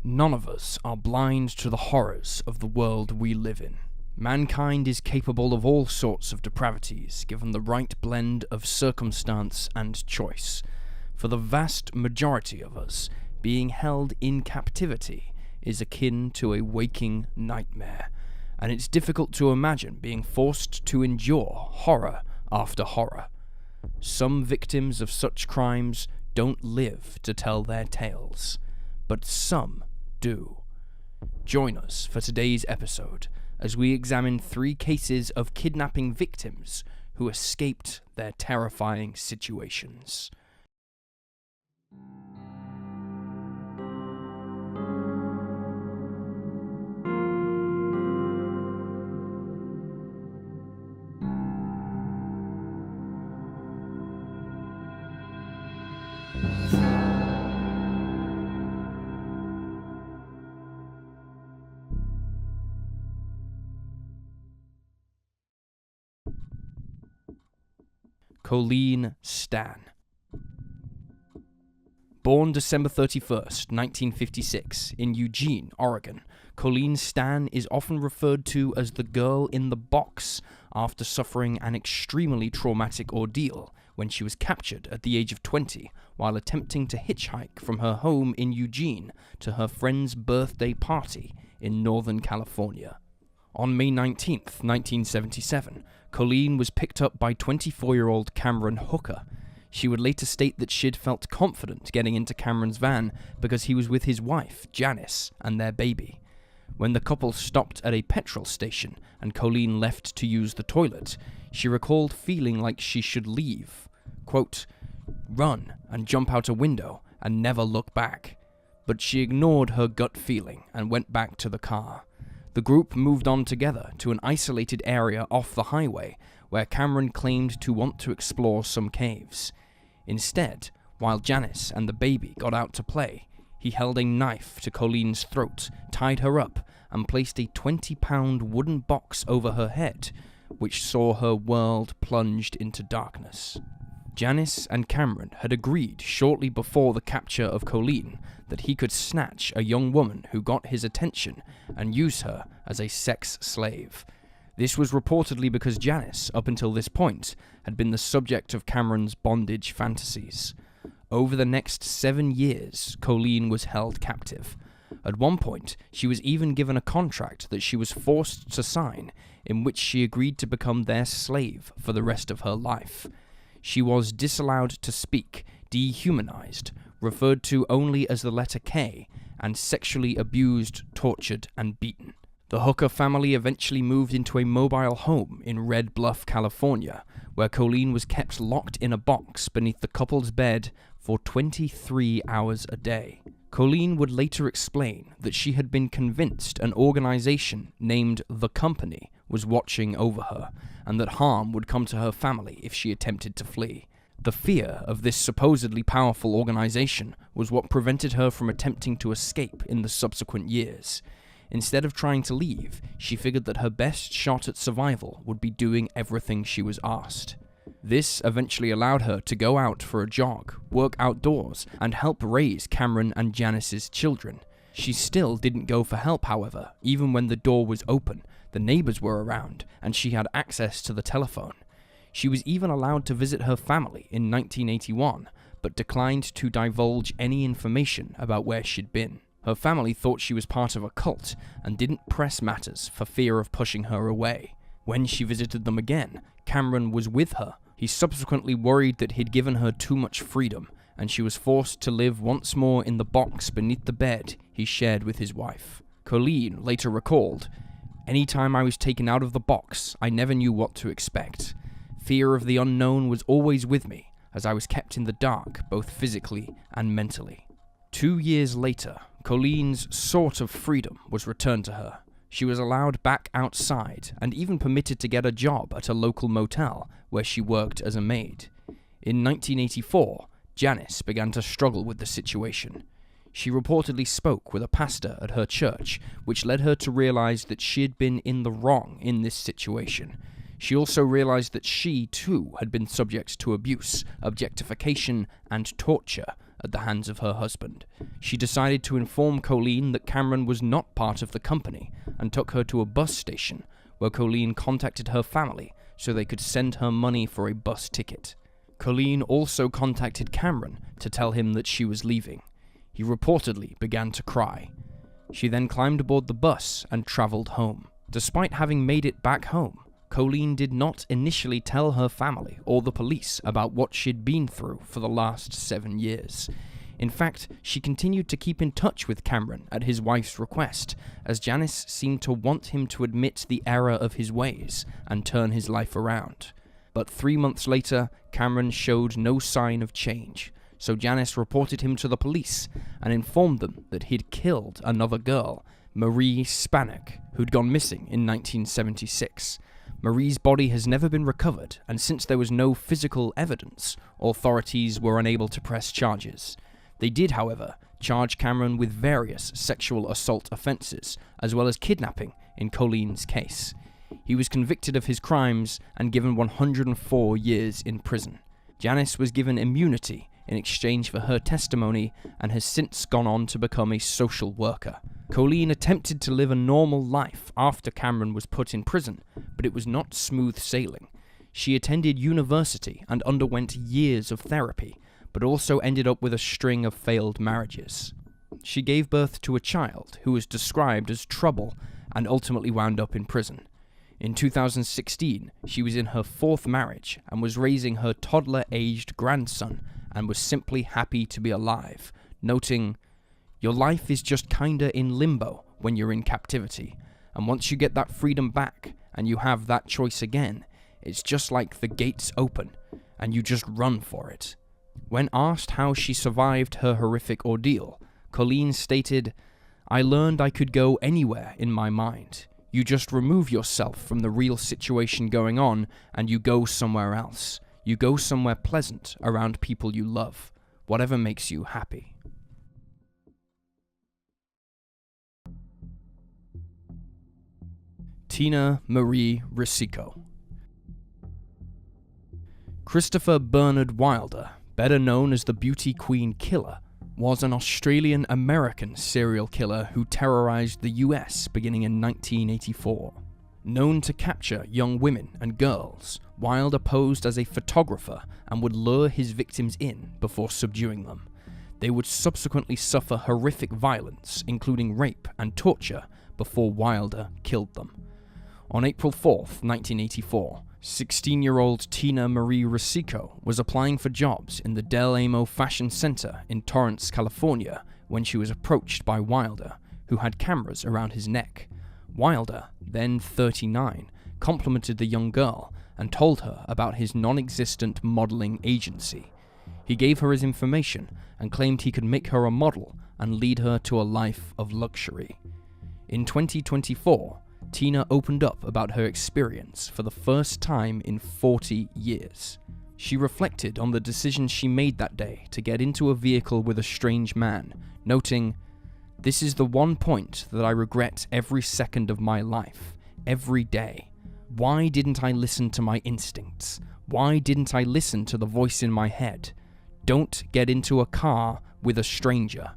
None of us are blind to the horrors of the world we live in. Mankind is capable of all sorts of depravities, given the right blend of circumstance and choice. For the vast majority of us, being held in captivity is akin to a waking nightmare, and it's difficult to imagine being forced to endure horror after horror. Some victims of such crimes don't live to tell their tales, but some do. Join us for today's episode as we examine 3 cases of kidnapping victims who escaped their terrifying situations. Colleen Stan. Born December 31st, 1956, in Eugene, Oregon, Colleen Stan is often referred to as the girl in the box after suffering an extremely traumatic ordeal when she was captured at the age of 20 while attempting to hitchhike from her home in Eugene to her friend's birthday party in Northern California. On May 19th, 1977, Colleen was picked up by 24-year-old Cameron Hooker. She would later state that she'd felt confident getting into Cameron's van because he was with his wife, Janice, and their baby. When the couple stopped at a petrol station and Colleen left to use the toilet, she recalled feeling like she should leave, quote, run and jump out a window and never look back. But she ignored her gut feeling and went back to the car. The group moved on together to an isolated area off the highway where Cameron claimed to want to explore some caves. Instead, while Janice and the baby got out to play, he held a knife to Colleen's throat, tied her up, and placed a 20-pound wooden box over her head, which saw her world plunged into darkness. Janice and Cameron had agreed shortly before the capture of Colleen that he could snatch a young woman who got his attention and use her as a sex slave. This was reportedly because Janice, up until this point, had been the subject of Cameron's bondage fantasies. Over the next 7 years, Colleen was held captive. At one point, she was even given a contract that she was forced to sign, in which she agreed to become their slave for the rest of her life. She was disallowed to speak, dehumanized, referred to only as the letter K, and sexually abused, tortured, and beaten. The Hooker family eventually moved into a mobile home in Red Bluff, California, where Colleen was kept locked in a box beneath the couple's bed for 23 hours a day. Colleen would later explain that she had been convinced an organization named The Company was watching over her, and that harm would come to her family if she attempted to flee. The fear of this supposedly powerful organization was what prevented her from attempting to escape in the subsequent years. Instead of trying to leave, she figured that her best shot at survival would be doing everything she was asked. This eventually allowed her to go out for a jog, work outdoors, and help raise Cameron and Janice's children. She still didn't go for help, however, even when the door was open, the neighbors were around, and she had access to the telephone. She was even allowed to visit her family in 1981, but declined to divulge any information about where she'd been. Her family thought she was part of a cult and didn't press matters for fear of pushing her away. When she visited them again, Cameron was with her. He subsequently worried that he'd given her too much freedom, and she was forced to live once more in the box beneath the bed he shared with his wife. Colleen later recalled, "Any time I was taken out of the box, I never knew what to expect. Fear of the unknown was always with me, as I was kept in the dark, both physically and mentally." 2 years later, Colleen's sort of freedom was returned to her. She was allowed back outside, and even permitted to get a job at a local motel, where she worked as a maid. In 1984, Janice began to struggle with the situation. She reportedly spoke with a pastor at her church, which led her to realize that she had been in the wrong in this situation. She also realized that she, too, had been subject to abuse, objectification, and torture at the hands of her husband. She decided to inform Colleen that Cameron was not part of the company and took her to a bus station where Colleen contacted her family so they could send her money for a bus ticket. Colleen also contacted Cameron to tell him that she was leaving. He reportedly began to cry. She then climbed aboard the bus and travelled home. Despite having made it back home, Colleen did not initially tell her family or the police about what she'd been through for the last 7 years. In fact, she continued to keep in touch with Cameron at his wife's request, as Janice seemed to want him to admit the error of his ways and turn his life around. But 3 months later, Cameron showed no sign of change, so Janice reported him to the police and informed them that he'd killed another girl, Marie Spanek, who'd gone missing in 1976. Marie's body has never been recovered, and since there was no physical evidence, authorities were unable to press charges. They did, however, charge Cameron with various sexual assault offences, as well as kidnapping in Colleen's case. He was convicted of his crimes and given 104 years in prison. Janice was given immunity in exchange for her testimony and has since gone on to become a social worker. Colleen attempted to live a normal life after Cameron was put in prison, but it was not smooth sailing. She attended university and underwent years of therapy, but also ended up with a string of failed marriages. She gave birth to a child who was described as trouble and ultimately wound up in prison. In 2016, she was in her 4th marriage and was raising her toddler-aged grandson and was simply happy to be alive, noting, "Your life is just kinda in limbo when you're in captivity, and once you get that freedom back and you have that choice again, it's just like the gates open and you just run for it." When asked how she survived her horrific ordeal, Colleen stated, "I learned I could go anywhere in my mind. You just remove yourself from the real situation going on and you go somewhere else. You go somewhere pleasant around people you love, whatever makes you happy." Tina Marie Risico. Christopher Bernard Wilder, better known as the Beauty Queen Killer, was an Australian-American serial killer who terrorized the US beginning in 1984. Known to capture young women and girls, Wilder posed as a photographer and would lure his victims in before subduing them. They would subsequently suffer horrific violence, including rape and torture, before Wilder killed them. On April 4th, 1984, 16-year-old Tina Marie Risico was applying for jobs in the Del Amo Fashion Center in Torrance, California, when she was approached by Wilder, who had cameras around his neck. Wilder, then 39, complimented the young girl and told her about his non-existent modeling agency. He gave her his information and claimed he could make her a model and lead her to a life of luxury. In 2024, Tina opened up about her experience for the first time in 40 years. She reflected on the decision she made that day to get into a vehicle with a strange man, noting, "This is the one point that I regret every second of my life, every day. Why didn't I listen to my instincts? Why didn't I listen to the voice in my head? Don't get into a car with a stranger."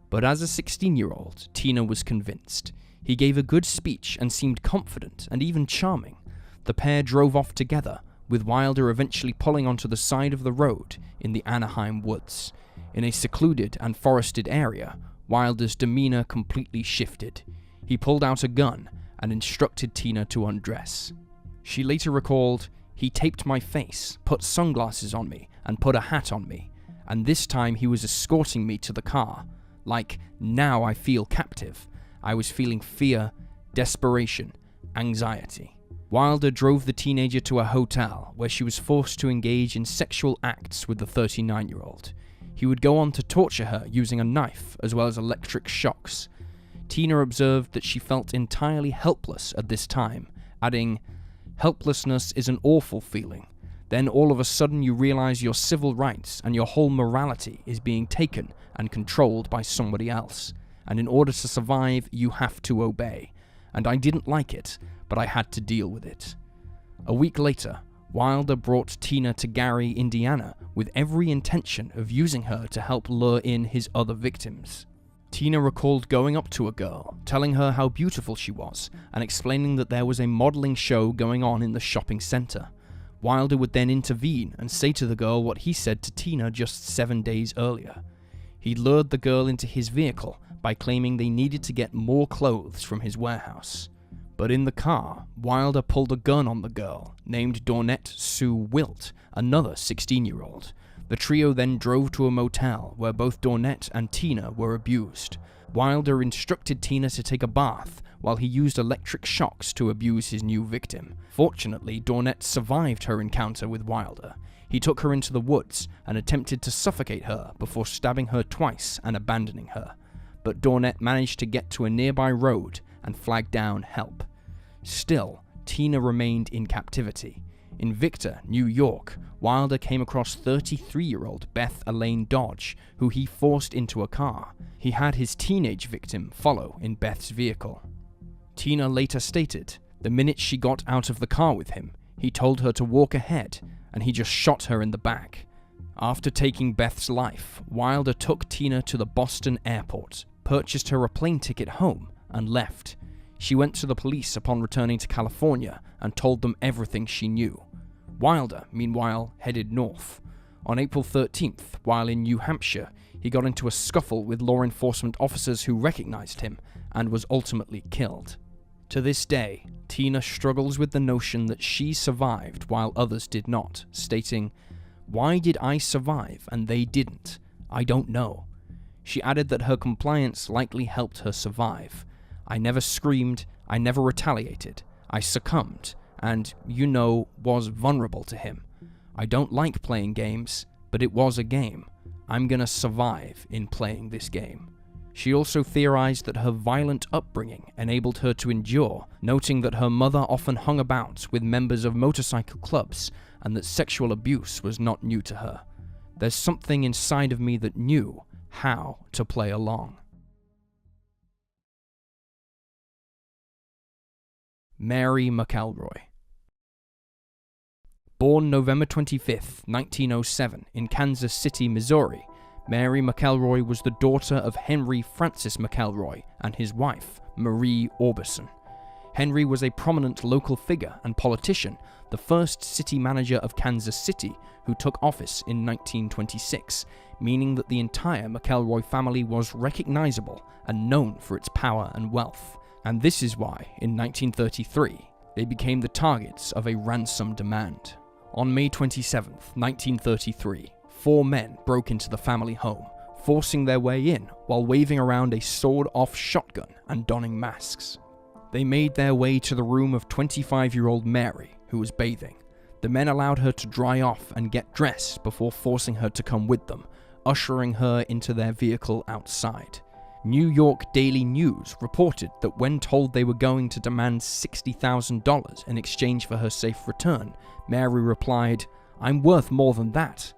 But as a 16-year-old, Tina was convinced. He gave a good speech and seemed confident and even charming. The pair drove off together, with Wilder eventually pulling onto the side of the road in the Anaheim woods. In a secluded and forested area, Wilder's demeanor completely shifted. He pulled out a gun and instructed Tina to undress. She later recalled, "He taped my face, put sunglasses on me, and put a hat on me, and this time he was escorting me to the car. Like, now I feel captive. I was feeling fear, desperation, anxiety." Wilder drove the teenager to a hotel where she was forced to engage in sexual acts with the 39-year-old. He would go on to torture her using a knife as well as electric shocks. Tina observed that she felt entirely helpless at this time, adding, "Helplessness is an awful feeling. Then all of a sudden you realize your civil rights and your whole morality is being taken and controlled by somebody else. And in order to survive, you have to obey. And I didn't like it, but I had to deal with it." A week later, Wilder brought Tina to Gary, Indiana, with every intention of using her to help lure in his other victims. Tina recalled going up to a girl, telling her how beautiful she was, and explaining that there was a modeling show going on in the shopping center. Wilder would then intervene and say to the girl what he said to Tina just 7 days earlier. He lured the girl into his vehicle by claiming they needed to get more clothes from his warehouse. But in the car, Wilder pulled a gun on the girl, named Dawnette Sue Wilt, another 16-year-old. The trio then drove to a motel where both Dawnette and Tina were abused. Wilder instructed Tina to take a bath while he used electric shocks to abuse his new victim. Fortunately, Dawnette survived her encounter with Wilder. He took her into the woods and attempted to suffocate her before stabbing her twice and abandoning her. But Dawnette managed to get to a nearby road and flag down help. Still, Tina remained in captivity. In Victor, New York, Wilder came across 33-year-old Beth Elaine Dodge, who he forced into a car. He had his teenage victim follow in Beth's vehicle. Tina later stated, the minute she got out of the car with him, he told her to walk ahead, and he just shot her in the back. After taking Beth's life, Wilder took Tina to the Boston airport, purchased her a plane ticket home, and left. She went to the police upon returning to California and told them everything she knew. Wilder, meanwhile, headed north. On April 13th, while in New Hampshire, he got into a scuffle with law enforcement officers who recognized him and was ultimately killed. To this day, Tina struggles with the notion that she survived while others did not, stating, "Why did I survive and they didn't? I don't know." She added that her compliance likely helped her survive. "I never screamed, I never retaliated, I succumbed, and, was vulnerable to him. I don't like playing games, but it was a game. I'm gonna survive in playing this game." She also theorized that her violent upbringing enabled her to endure, noting that her mother often hung about with members of motorcycle clubs and that sexual abuse was not new to her. "There's something inside of me that knew how to play along." Mary McElroy. Born November 25, 1907, in Kansas City, Missouri, Mary McElroy was the daughter of Henry Francis McElroy and his wife, Marie Orbison. Henry was a prominent local figure and politician, the first city manager of Kansas City, who took office in 1926, meaning that the entire McElroy family was recognizable and known for its power and wealth. And this is why, in 1933, they became the targets of a ransom demand. On May 27, 1933, 4 men broke into the family home, forcing their way in while waving around a sawed-off shotgun and donning masks. They made their way to the room of 25-year-old Mary, who was bathing. The men allowed her to dry off and get dressed before forcing her to come with them, ushering her into their vehicle outside. New York Daily News reported that when told they were going to demand $60,000 in exchange for her safe return, Mary replied, "I'm worth more than that."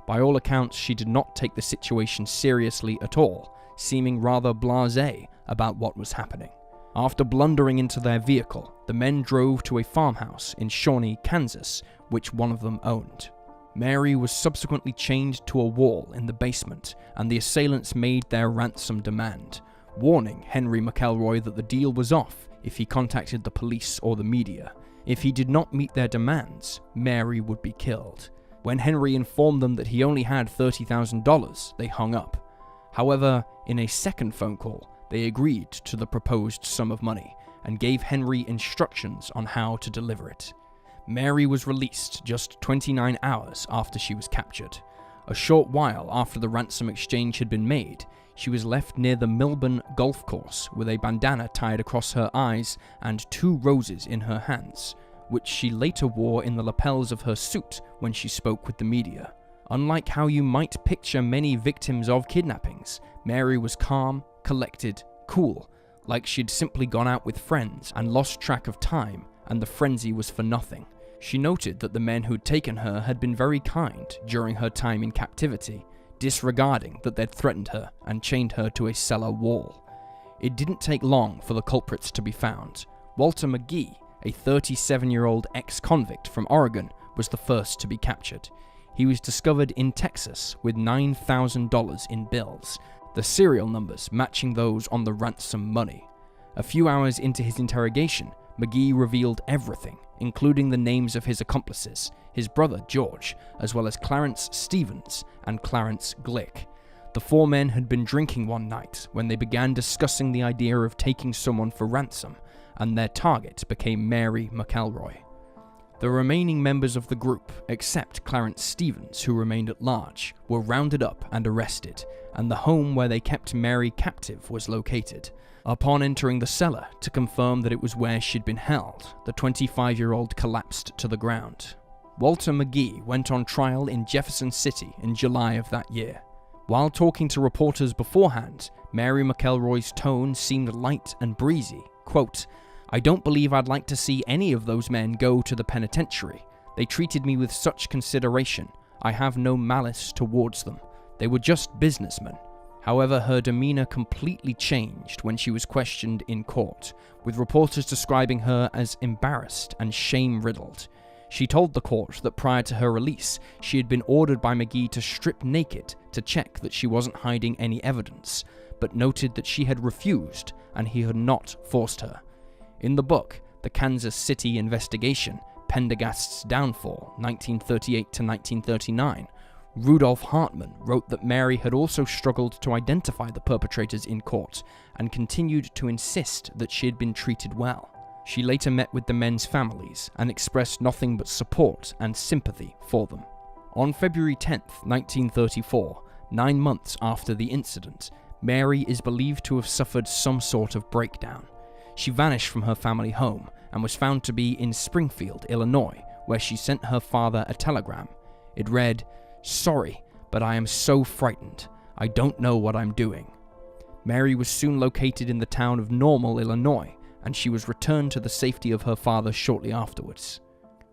By all accounts, she did not take the situation seriously at all, seeming rather blasé about what was happening. After blundering into their vehicle, the men drove to a farmhouse in Shawnee, Kansas, which one of them owned. Mary was subsequently chained to a wall in the basement, and the assailants made their ransom demand, warning Henry McElroy that the deal was off if he contacted the police or the media. If he did not meet their demands, Mary would be killed. When Henry informed them that he only had $30,000, they hung up. However, in a second phone call, they agreed to the proposed sum of money and gave Henry instructions on how to deliver it. Mary was released just 29 hours after she was captured. A short while after the ransom exchange had been made, she was left near the Milburn golf course with a bandana tied across her eyes and 2 roses in her hands, which she later wore in the lapels of her suit when she spoke with the media. Unlike how you might picture many victims of kidnappings, Mary was calm, collected, cool, like she'd simply gone out with friends and lost track of time, and the frenzy was for nothing. She noted that the men who'd taken her had been very kind during her time in captivity, disregarding that they'd threatened her and chained her to a cellar wall. It didn't take long for the culprits to be found. Walter McGee, a 37-year-old ex-convict from Oregon, was the first to be captured. He was discovered in Texas with $9,000 in bills, the serial numbers matching those on the ransom money. A few hours into his interrogation, McGee revealed everything, including the names of his accomplices, his brother George, as well as Clarence Stevens and Clarence Glick. The four men had been drinking one night when they began discussing the idea of taking someone for ransom, and their target became Mary McElroy. The remaining members of the group, except Clarence Stevens, who remained at large, were rounded up and arrested, and the home where they kept Mary captive was located. Upon entering the cellar to confirm that it was where she'd been held, the 25-year-old collapsed to the ground. Walter McGee went on trial in Jefferson City in July of that year. While talking to reporters beforehand, Mary McElroy's tone seemed light and breezy. Quote, "I don't believe I'd like to see any of those men go to the penitentiary. They treated me with such consideration. I have no malice towards them. They were just businessmen." However, her demeanor completely changed when she was questioned in court, with reporters describing her as embarrassed and shame-riddled. She told the court that prior to her release, she had been ordered by McGee to strip naked to check that she wasn't hiding any evidence, but noted that she had refused and he had not forced her. In the book, The Kansas City Investigation, Pendergast's Downfall, 1938 to 1939, Rudolph Hartman wrote that Mary had also struggled to identify the perpetrators in court and continued to insist that she had been treated well. She later met with the men's families and expressed nothing but support and sympathy for them. On February 10, 1934, 9 months after the incident, Mary is believed to have suffered some sort of breakdown. She vanished from her family home and was found to be in Springfield, Illinois, where she sent her father a telegram. It read, "Sorry, but I am so frightened. I don't know what I'm doing." Mary was soon located in the town of Normal, Illinois, and she was returned to the safety of her father shortly afterwards.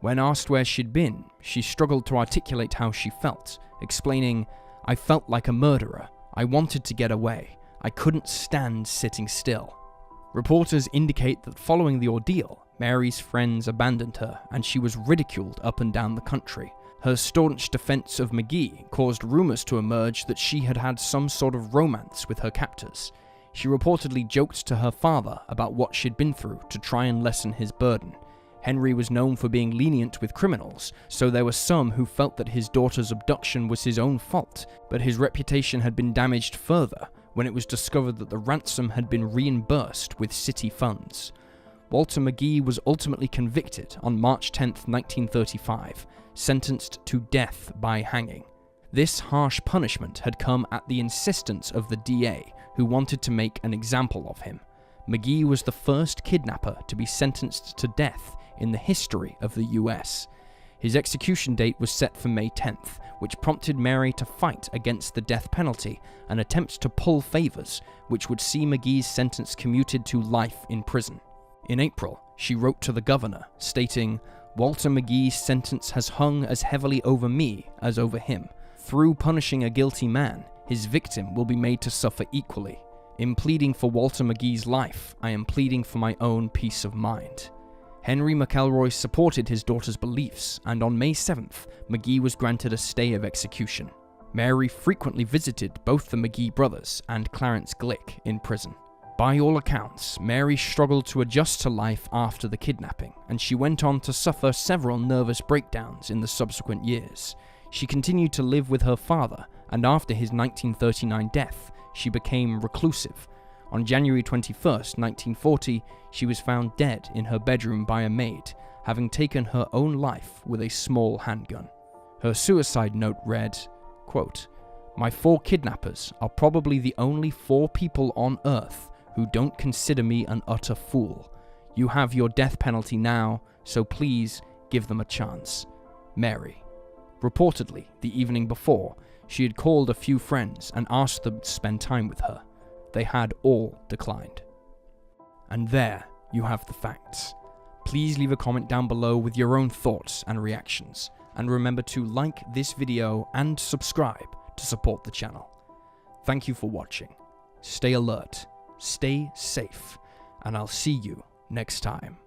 When asked where she'd been, she struggled to articulate how she felt, explaining, "I felt like a murderer. I wanted to get away. I couldn't stand sitting still." Reporters indicate that following the ordeal, Mary's friends abandoned her and she was ridiculed up and down the country. Her staunch defense of McGee caused rumors to emerge that she had had some sort of romance with her captors. She reportedly joked to her father about what she'd been through to try and lessen his burden. Henry was known for being lenient with criminals, so there were some who felt that his daughter's abduction was his own fault, but his reputation had been damaged further when it was discovered that the ransom had been reimbursed with city funds. Walter McGee was ultimately convicted on March 10, 1935, sentenced to death by hanging. This harsh punishment had come at the insistence of the DA, who wanted to make an example of him. McGee was the first kidnapper to be sentenced to death in the history of the US. His execution date was set for May 10th, which prompted Mary to fight against the death penalty and attempt to pull favors, which would see McGee's sentence commuted to life in prison. In April, she wrote to the governor, stating, "Walter McGee's sentence has hung as heavily over me as over him. Through punishing a guilty man, his victim will be made to suffer equally. In pleading for Walter McGee's life, I am pleading for my own peace of mind." Henry McElroy supported his daughter's beliefs, and on May 7th, McGee was granted a stay of execution. Mary frequently visited both the McGee brothers and Clarence Glick in prison. By all accounts, Mary struggled to adjust to life after the kidnapping, and she went on to suffer several nervous breakdowns in the subsequent years. She continued to live with her father, and after his 1939 death, she became reclusive. On January 21, 1940, she was found dead in her bedroom by a maid, having taken her own life with a small handgun. Her suicide note read, quote, "My 4 kidnappers are probably the only 4 people on Earth who don't consider me an utter fool. You have your death penalty now, so please give them a chance. Mary." Reportedly, the evening before, she had called a few friends and asked them to spend time with her. They had all declined. And there you have the facts. Please leave a comment down below with your own thoughts and reactions, and remember to like this video and subscribe to support the channel. Thank you for watching. Stay alert, stay safe, and I'll see you next time.